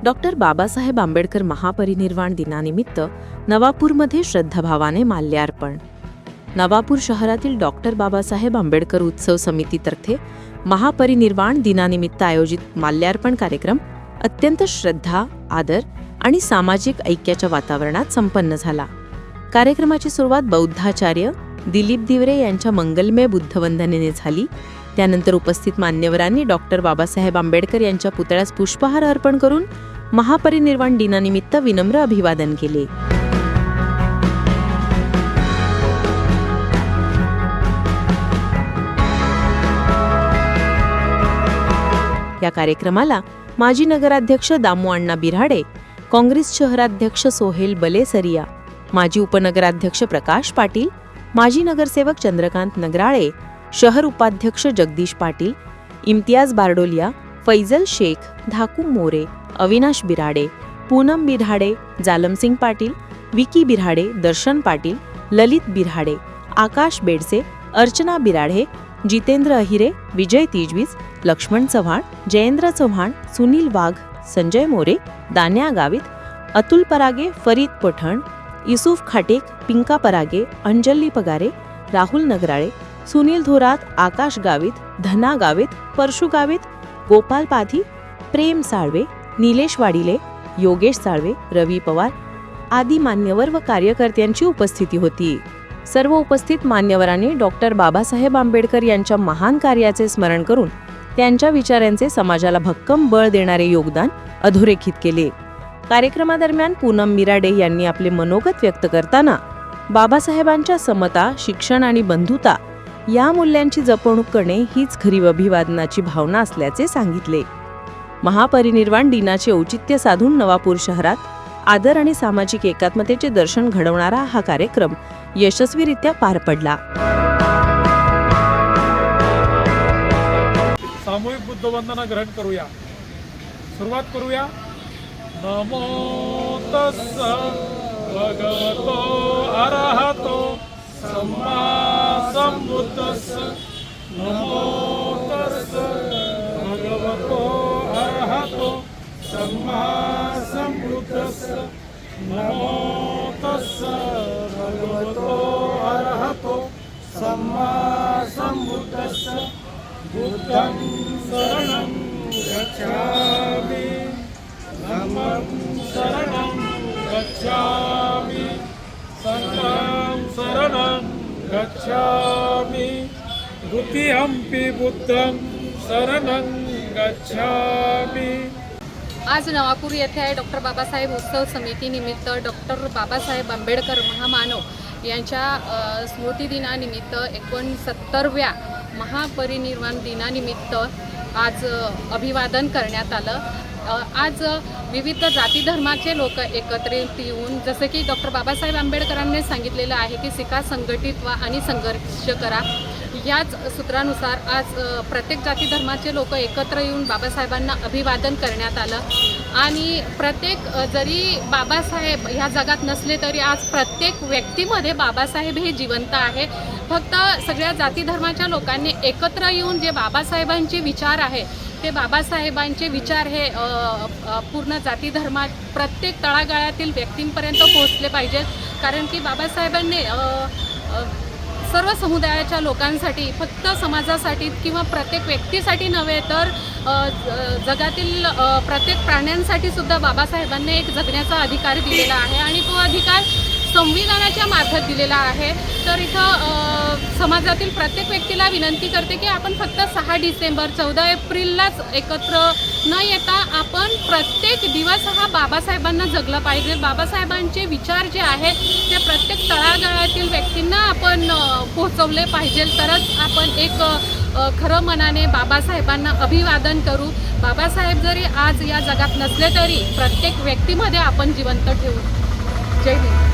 Doctor Babasaheb Ambedkar महापरिनिर्वाण दिनानिमित्त नवापूरमध्ये श्रद्धाभावाने माल्यार्पण. नवापूर शहरातील डॉक्टर बाबासाहेब आंबेडकर उत्सव समितीतर्फे महापरिनिर्वाण दिनानिमित्त आयोजित माल्यार्पण कार्यक्रम अत्यंत श्रद्धा, आदर आणि सामाजिक ऐक्याच्या वातावरणात संपन्न झाला. कार्यक्रमाची सुरुवात बौद्धाचार्य दिलीप दिवरे यांच्या मंगलमय बुद्धवंदनेने झाली. त्यानंतर उपस्थित मान्यवरांनी डॉक्टर बाबासाहेब आंबेडकर यांच्या पुतळ्यास पुष्पहार अर्पण करून महापरिनिर्वाण दिनानिमित्त विनम्र अभिवादन केले. या कार्यक्रमाला माजी नगराध्यक्ष दामू अण्णा बिऱ्हाडे, काँग्रेस शहराध्यक्ष सोहेल बलेसरिया, माजी उपनगराध्यक्ष प्रकाश पाटील, माजी नगरसेवक चंद्रकांत नगराळे, शहर उपाध्यक्ष जगदीश पाटील, इम्तियाज बारडोलिया, फैजल शेख, धाकू मोरे, अविनाश बिऱ्हाडे, पूनम बिऱ्हाडे, जालमसिंग पाटील, विकी बिऱ्हाडे, दर्शन पाटील, ललित बिऱ्हाडे, आकाश बेडसे, अर्चना बिराडे, जितेंद्र अहिरे, विजय तिजवीज, लक्ष्मण चव्हाण, जयेंद्र चव्हाण, सुनील वाघ, संजय मोरे, दान्या गावित, अतुल परागे, फरीद पठण, युसुफ खाटेक, पिंका परागे, अंजली पगारे, राहुल नगराळे, सुनील धोरात, आकाश गावित, धना गावित, परशु गावित, गोपाल पाधी, प्रेम साळवे, निलेश वाडिले, योगेश साळवे, रवी पवार आदी मान्यवर व कार्यकर्त्यांची उपस्थिती होती. सर्व उपस्थित मान्यवरांनी डॉक्टर बाबासाहेब आंबेडकर यांच्या महान कार्याचे स्मरण करून त्यांच्या विचारांचे समाजाला भक्कम बळ देणारे योगदान अधोरेखित केले. कार्यक्रमादरम्यान पूनम बिऱ्हाडे यांनी आपले मनोगत व्यक्त करताना बाबासाहेबांच्या समता, शिक्षण आणि बंधुता या मूल्यांची जपणूक करणे हीच खरी अभिवादनाची भावना असल्याचे सांगितले. महापरिनिर्वाण दिनाचे औचित्य साधून नवापूर शहरात आदर आणि सामाजिक एकात्मतेचे दर्शन घडवणारा हा कार्यक्रम यशस्वीरित्या पार पडला. सामूहिक बुद्धवंदना ग्रहण करूया. सुरुवात करूया. नमो तस्स भगवतो अरहतो सम्मा संबुद्धस्स. नमो तस्स भगवतो अरहतो सम्मा संबुद्धस्स. नमो तस्स भगवतो अरहतो सम्मा संबुद्धस्स. बुद्धं शरणं गच्छामि, धम्मं शरणं गच्छामि, संघं शरणं गच्छामि, द्वितीयंपि बुद्धं शरणं गच्छामि. आज नवापूर येथे आहे डॉक्टर बाबासाहेब उत्सव समितीनिमित्त डॉक्टर बाबासाहेब आंबेडकर महामानव यांच्या स्मृतिदिनानिमित्त 69व्या महापरिनिर्वाण दिनानिमित्त आज अभिवादन करण्यात आलं. आज विविध जाती धर्माचे लोक एकत्रित येऊन, जसं की डॉक्टर बाबासाहेब आंबेडकरांनी सांगितलेलं आहे की शिका, संघटित व्हा आणि संघर्ष करा. याच सूत्रानुसार आज प्रत्येक जाती धर्माचे लोक एकत्र येऊन बाबासाहेबांना अभिवादन करण्यात आलं. आणि प्रत्येक जरी बाबासाहेब ह्या जगात नसले तरी आज प्रत्येक व्यक्तीमध्ये बाबासाहेब हे जिवंत आहे. फक्त सगळ्या जाती धर्माच्या लोकांनी एकत्र येऊन जे बाबासाहेबांचे विचार आहे ते बाबासाहेबांचे विचार हे पूर्ण जाती धर्मात प्रत्येक तळागाळातील व्यक्तींपर्यंत पोहोचले पाहिजेत. कारण की बाबासाहेबांनी सर्व समुदायाच्या लोकांसाठी, फक्त समाजासाठी किंवा प्रत्येक व्यक्तीसाठी नव्हे तर जगातील प्रत्येक प्राण्यांसाठी सुद्धा बाबासाहेबांनी एक जगण्याचा अधिकार दिलेला आहे आणि तो अधिकार संविधानाच्या मार्फत दिलेला आहे. तर इथं समाजातील प्रत्येक व्यक्तीला विनंती करते की आपण फक्त 6 डिसेंबर 14 एप्रिललाच एकत्र न येता आपण प्रत्येक दिवस हा बाबासाहेबांना जगला पाहिजे. बाबासाहेबांचे विचार जे आहेत ते प्रत्येक तळागाळातील व्यक्तींना आपण पोहोचवले पाहिजे. तरच आपण एक खरं मनाने बाबासाहेबांना अभिवादन करू. बाबासाहेब जरी आज या जगात नसले तरी प्रत्येक व्यक्तीमध्ये आपण जिवंत ठेवू. जय हिंद.